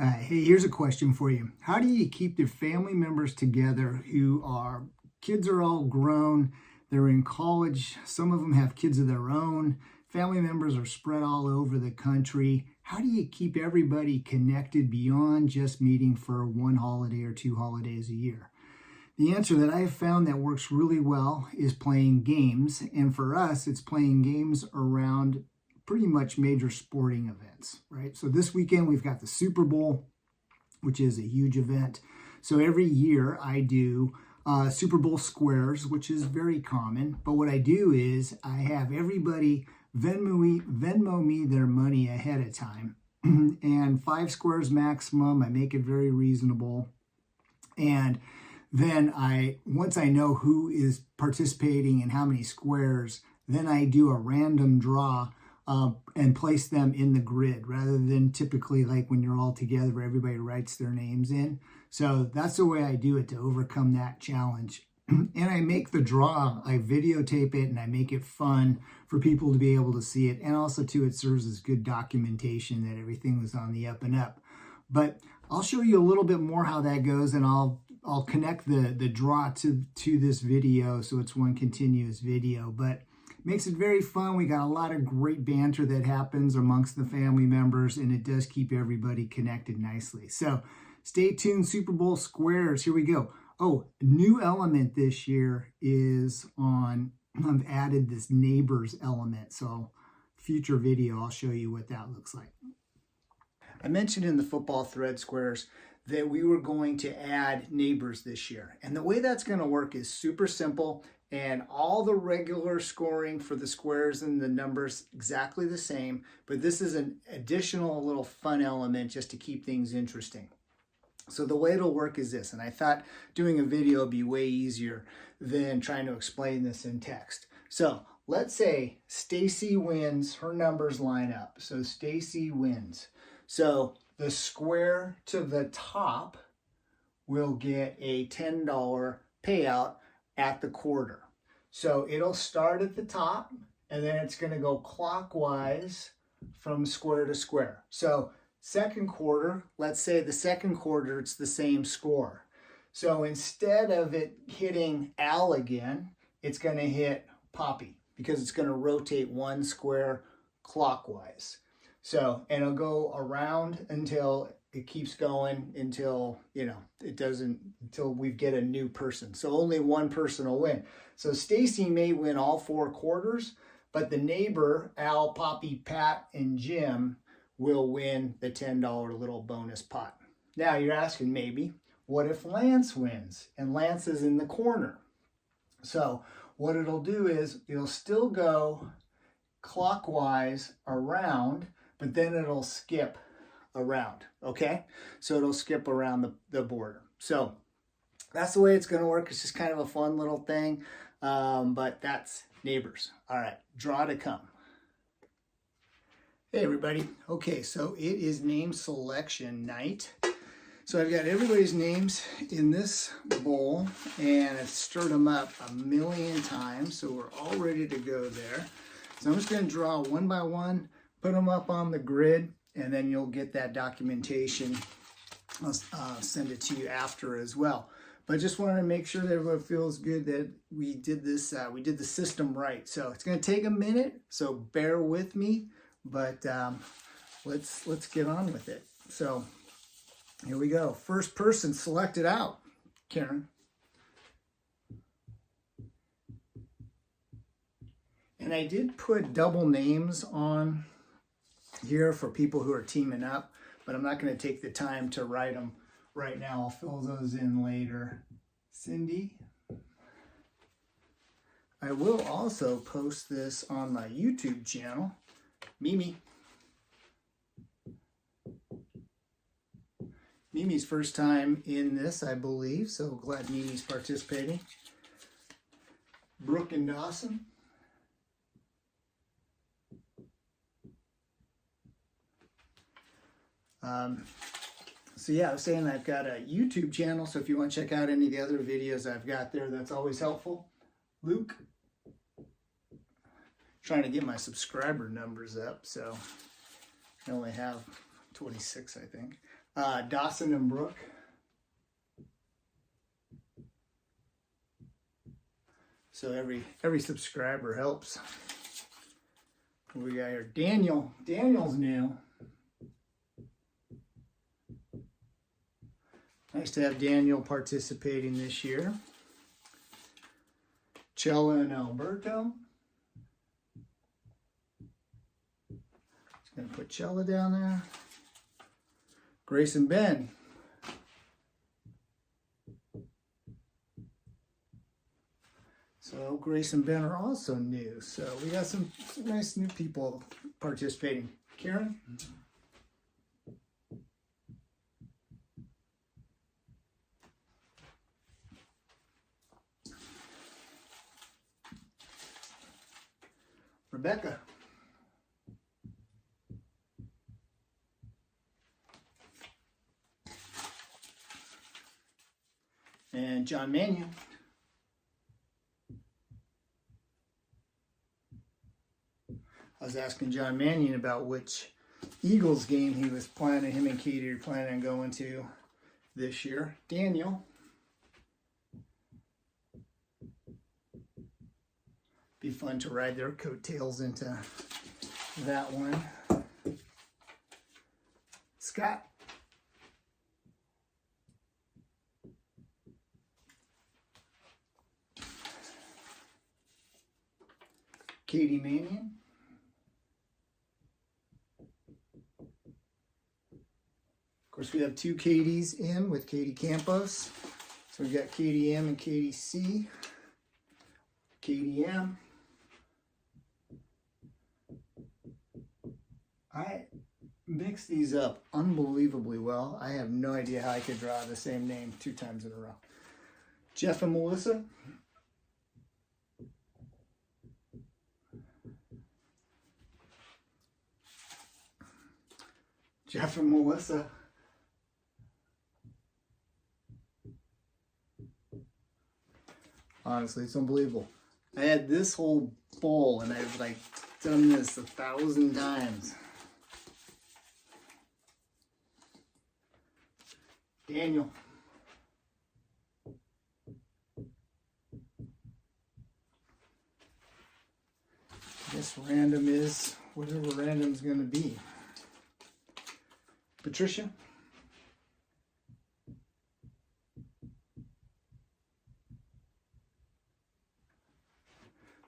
Hey, here's a question for you. How do you keep the family members together who are kids are all grown, they're in college, some of them have kids of their own, family members are spread all over the country. How do you keep everybody connected beyond just meeting for one holiday or two holidays a year? The answer that I have found that works really well is playing games. And for us, it's playing games around pretty much major sporting events, right? So this weekend, we've got the Super Bowl, which is a huge event. So every year I do Super Bowl squares, which is very common. But what I do is I have everybody Venmo me their money ahead of time. And 5 squares maximum. I make it very reasonable. And then once I know who is participating and how many squares, then I do a random draw and place them in the grid rather than typically like when you're all together where everybody writes their names in. So that's the way I do it to overcome that challenge. And I make the draw, I videotape it and I make it fun for people to be able to see it. And also too, it serves as good documentation that everything was on the up and up. But I'll show you a little bit more how that goes, and I'll connect the draw to this video so it's one continuous video. But makes it very fun. We got a lot of great banter that happens amongst the family members, and it does keep everybody connected nicely. So stay tuned, Super Bowl squares. Here we go. Oh, new element this year is I've added this neighbors element. So future video, I'll show you what that looks like. I mentioned in the football thread squares that we were going to add neighbors this year. And the way that's going to work is super simple, and all the regular scoring for the squares and the numbers exactly the same, but this is an additional little fun element just to keep things interesting. So the way it'll work is this, and I thought doing a video would be way easier than trying to explain this in text. So let's say Stacy wins, her numbers line up. So Stacy wins. So the square to the top will get a $10 payout at the quarter. So it'll start at the top and then it's going to go clockwise from square to square. So second quarter, let's say the second quarter, it's the same score. So instead of it hitting Al again, it's going to hit Poppy because it's going to rotate one square clockwise. So, and it'll go around until it keeps going until, until we get a new person. So only one person will win. So Stacy may win all 4 quarters, but the neighbor, Al, Poppy, Pat, and Jim will win the $10 little bonus pot. Now you're asking maybe, what if Lance wins? And Lance is in the corner. So what it'll do is it'll still go clockwise around, but then it'll skip around, okay? So it'll skip around the border. So that's the way it's going to work. It's just kind of a fun little thing, but that's neighbors. All right, draw to come. Hey everybody. Okay, so it is name selection night. So I've got everybody's names in this bowl and I've stirred them up a million times, so we're all ready to go there. So I'm just going to draw one by one, put them up on the grid, and then you'll get that documentation. I'll send it to you after as well. But I just wanted to make sure that everyone feels good that we did this, we did the system right. So it's going to take a minute, so bear with me, but let's get on with it. So here we go. First person selected out, Karen. And I did put double names on here for people who are teaming up, but I'm not going to take the time to write them right now. I'll fill those in later. Cindy. I will also post this on my YouTube channel. Mimi. Mimi's first time in this, I believe, so glad Mimi's participating. Brooke and Dawson. So yeah, I was saying I've got a YouTube channel, so if you want to check out any of the other videos I've got there, that's always helpful. Luke. Trying to get my subscriber numbers up, so I only have 26, I think. Dawson and Brooke. So every subscriber helps. We got here Daniel. Daniel's new. Nice to have Daniel participating this year. Chella and Alberto. Just gonna put Chella down there. Grace and Ben. So Grace and Ben are also new. So we got some nice new people participating. Karen? Rebecca? And John Mannion. I was asking John Mannion about which Eagles game he was planning, him and Katie are planning on going to this year. Daniel. Be fun to ride their coattails into that one. Scott. Katie Mannion. Of course, we have two Katies in with Katie Campos. So we've got Katie M and Katie C. Katie M. I mix these up unbelievably well. I have no idea how I could draw the same name 2 times in a row. Jeff and Melissa. Jeff and Melissa. Honestly, it's unbelievable. I had this whole bowl and I've like done this 1,000 times. Daniel. This random is whatever random's gonna be. Patricia.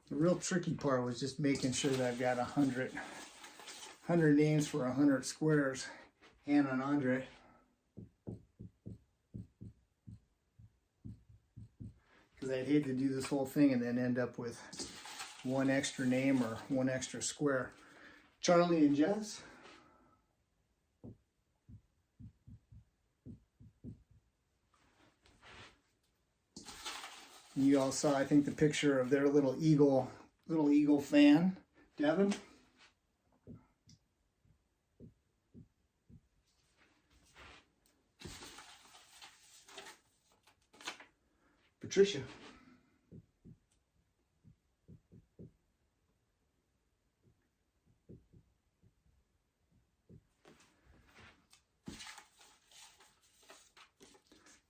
The real tricky part was just making sure that I've got 100 names for 100 squares. Hannah and Andre. Because I'd hate to do this whole thing and then end up with one extra name or one extra square. Charlie and Jess. You all saw, I think, the picture of their little eagle fan. Devin. Patricia.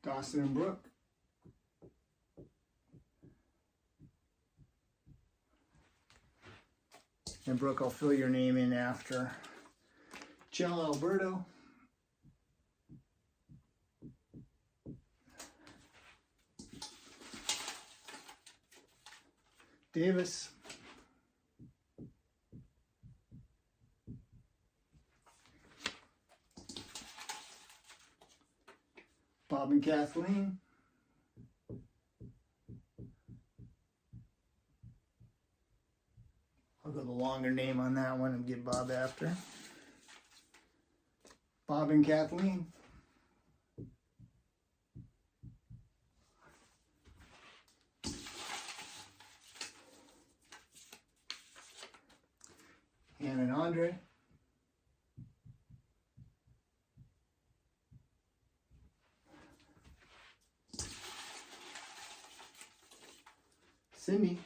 Dawson and Brooke. And Brooke, I'll fill your name in after. Jill Alberto. Davis. Bob and Kathleen. I'll go the longer name on that one and get Bob after. Bob and Kathleen. Ann and Andre. Cindy.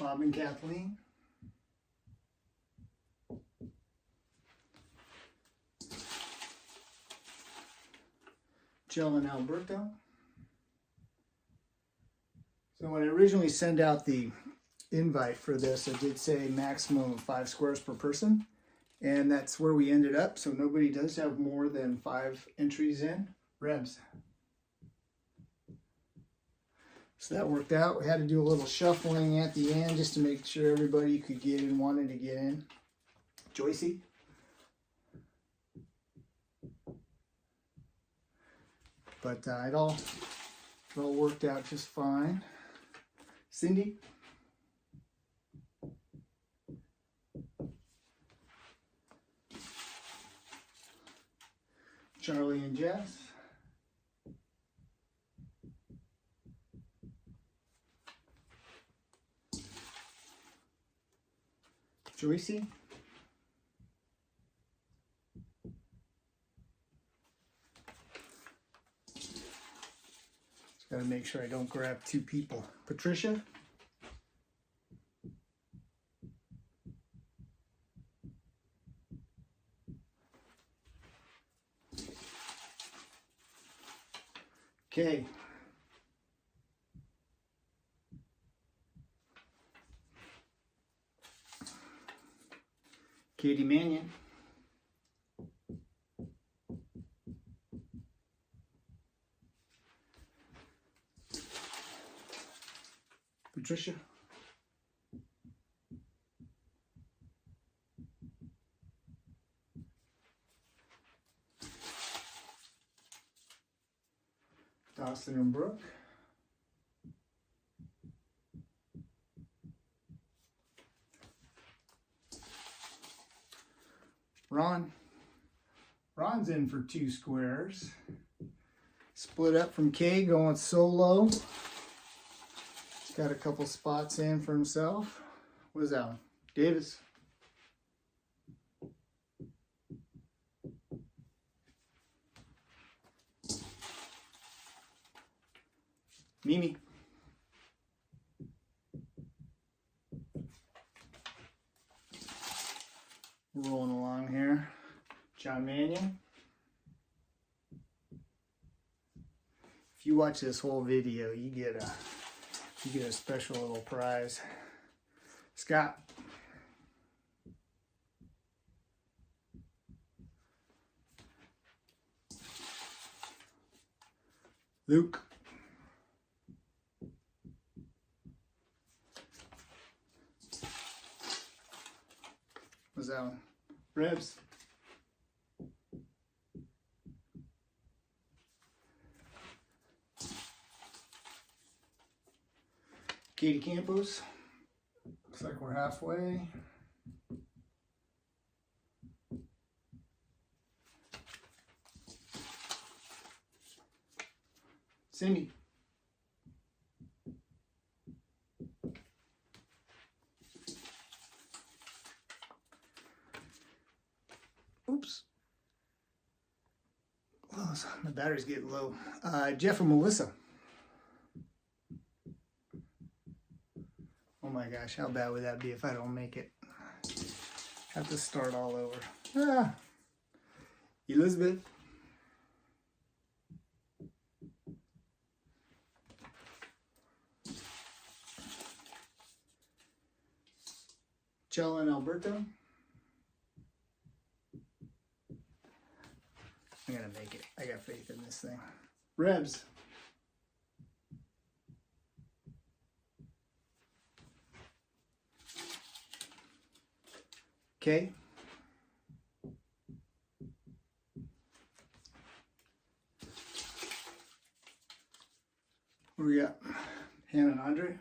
Bob and Kathleen. Jill and Alberto. So when I originally sent out the invite for this, I did say maximum of 5 squares per person. And that's where we ended up. So nobody does have more than 5 entries in. Rebs. So that worked out. We had to do a little shuffling at the end just to make sure everybody could get in, wanted to get in. Joycey. But it all worked out just fine. Cindy. Charlie and Jess. Joycey. Just gotta make sure I don't grab 2 people. Patricia. Okay. Katie Mannion. Patricia. Dawson and Brooke. Ron. Ron's in for 2 squares. Split up from Kay, going solo. He's got a couple spots in for himself. What is that one? Davis. Mimi. Rolling along here. John Mannion. If you watch this whole video, you get a special little prize. Scott. Luke. What's that one? Rebs. Katie Campos. Looks like we're halfway. Cindy. Oops. Oh, my battery's getting low. Jeff and Melissa. Oh my gosh, how bad would that be if I don't make it? Have to start all over. Elizabeth. Chella and Alberto. I'm gonna make it. I got faith in this thing. Rebs. Okay. What we got? Hannah and Andre.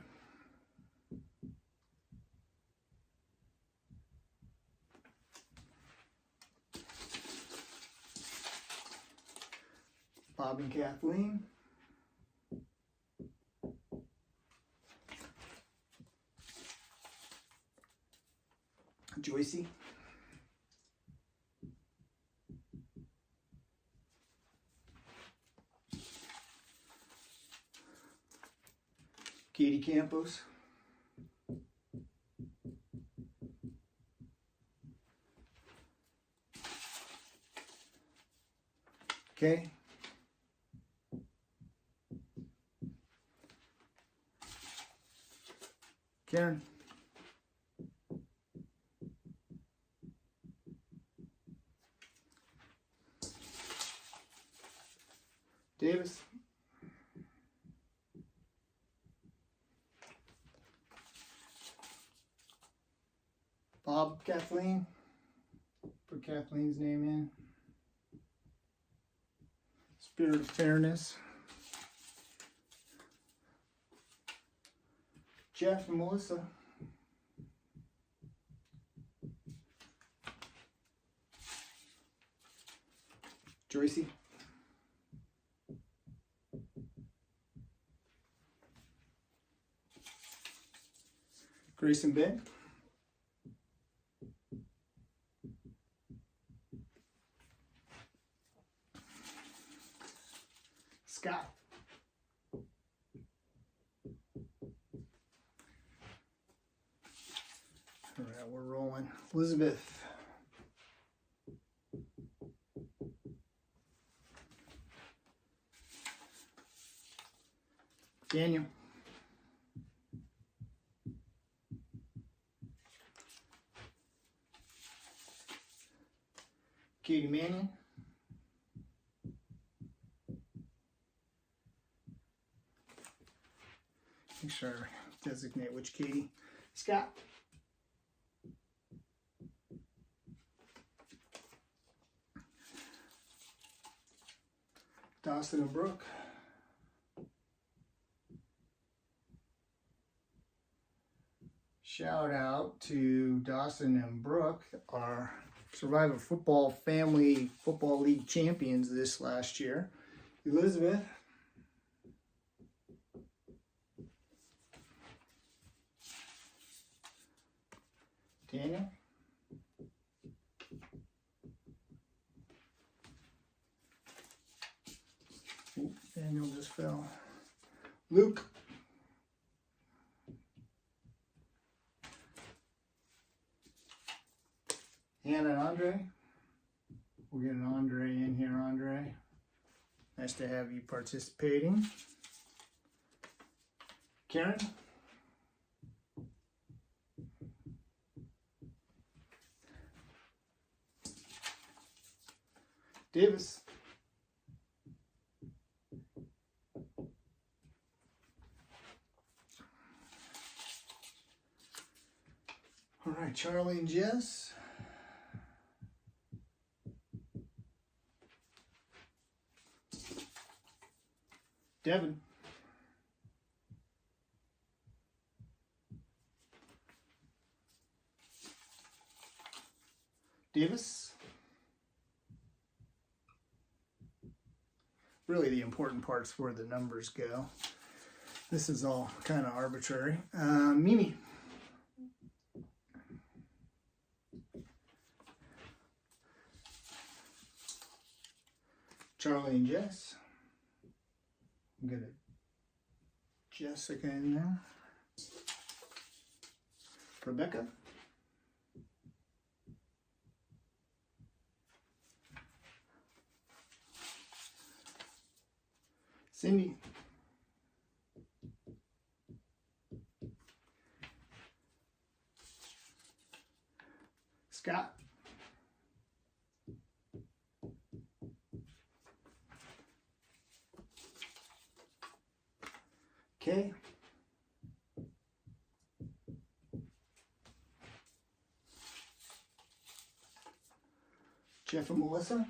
Bob and Kathleen. Joycey. Katie Campos. Okay. Karen. Davis. Bob, Kathleen. Put Kathleen's name in. Spirit of fairness. Jeff and Melissa. Joycey. Grace and Ben. Scott. All right, we're rolling. Elizabeth. Daniel. Katie Mannion. Make sure I designate which Katie. Scott. Dawson and Brooke. Shout out to Dawson and Brooke, our Survivor Football Family Football League champions this last year. Elizabeth. Daniel. Ooh, Daniel just fell. Luke. Hannah and Andre. We'll get an Andre in here, Andre. Nice to have you participating. Karen. Davis. All right, Charlie and Jess. Devin. Davis. Really the important part's where the numbers go. This is all kind of arbitrary. Mimi. Charlie and Jess. I'm gonna Jessica in there. Rebecca. Cindy. Scott. Okay. Jeff and Melissa.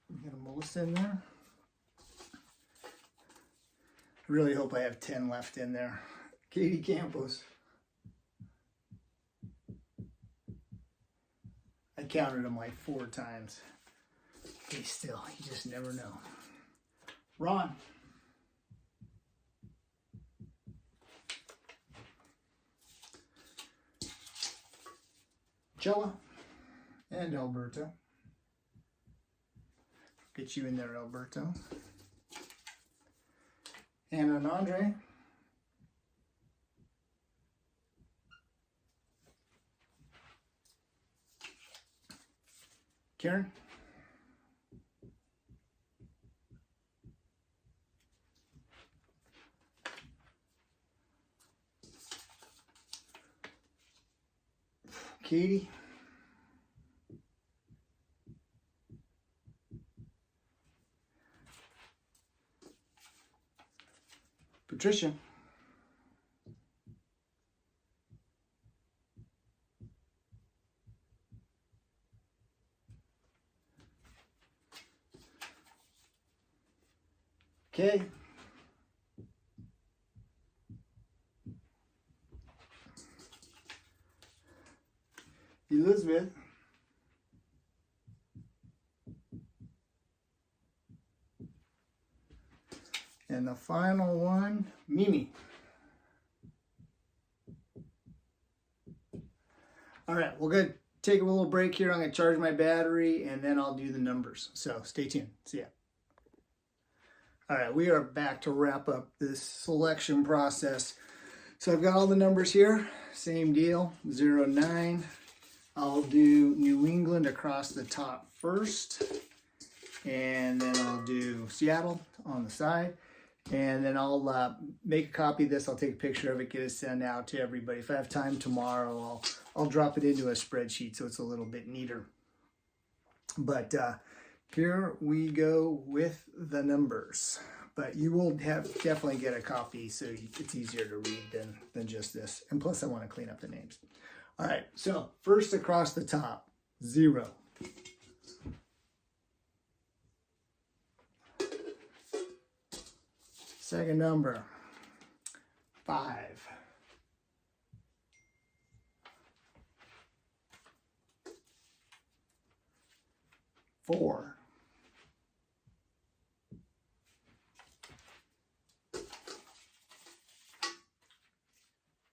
We got a Melissa in there. I really hope I have 10 left in there. Katie Campos. I counted them like 4 times. Hey, still, you just never know. Ron. Jella and Alberto. Get you in there, Alberto. Anna and Andre. Karen? Katie? Patricia? Okay. Elizabeth? And the final one, Mimi. All right, we're going to take a little break here. I'm going to charge my battery, and then I'll do the numbers. So stay tuned. See ya. All right, we are back to wrap up this selection process. So I've got all the numbers here. Same deal, 0, 9. I'll do New England across the top first. And then I'll do Seattle on the side. And then I'll make a copy of this. I'll take a picture of it, get it sent out to everybody. If I have time tomorrow, I'll drop it into a spreadsheet so it's a little bit neater. But here we go with the numbers. But you will definitely get a copy so it's easier to read than just this. And plus I want to clean up the names. All right, so first across the top, 0. Second number, 5. Four.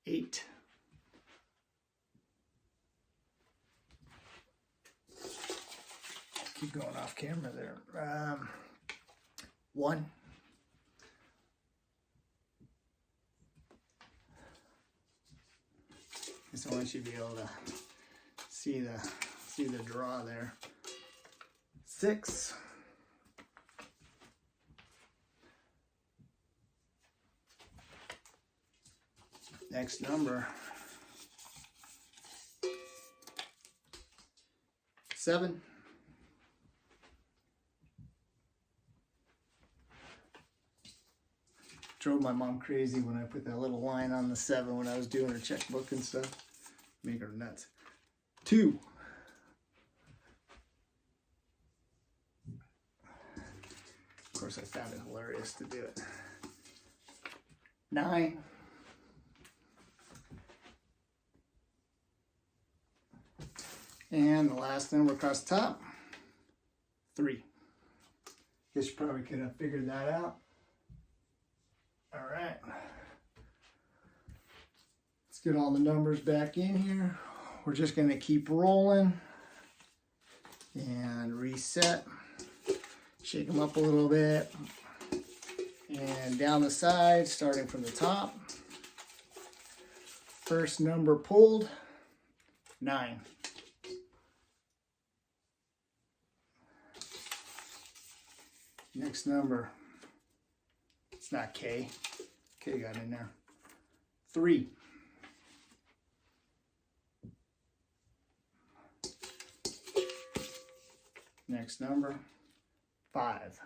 8. Keep going off camera there. 1. Just want you to be able to see the draw there. 6. 'Next number. 7. 'Drove my mom crazy when I put that little line on the 7 when I was doing her checkbook and stuff. Make her nuts. 2. Of course, I found it hilarious to do it. 9. 'And the last number across the top, 3. Guess you probably could have figured that out. All right. Let's get all the numbers back in here. We're just going to keep rolling and reset. Shake them up a little bit. And down the side, starting from the top. First number pulled, 9. Next number, it's not K. K got in there. 3. Next number, 5.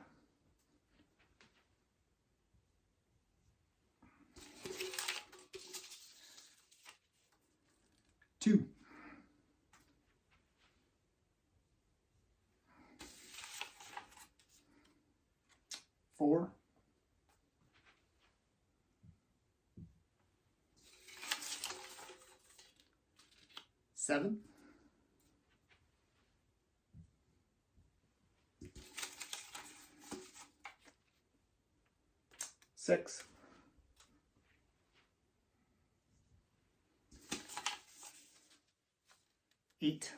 2. 4. 7. 6. 8.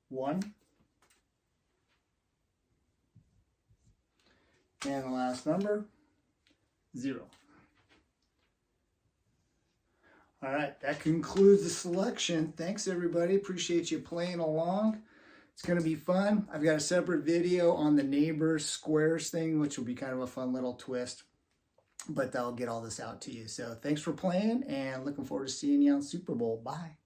1. And the last number, 0. All right, that concludes the selection. Thanks, everybody. Appreciate you playing along. It's going to be fun. I've got a separate video on the neighbors squares thing, which will be kind of a fun little twist. But I'll get all this out to you. So thanks for playing, and looking forward to seeing you on Super Bowl. Bye.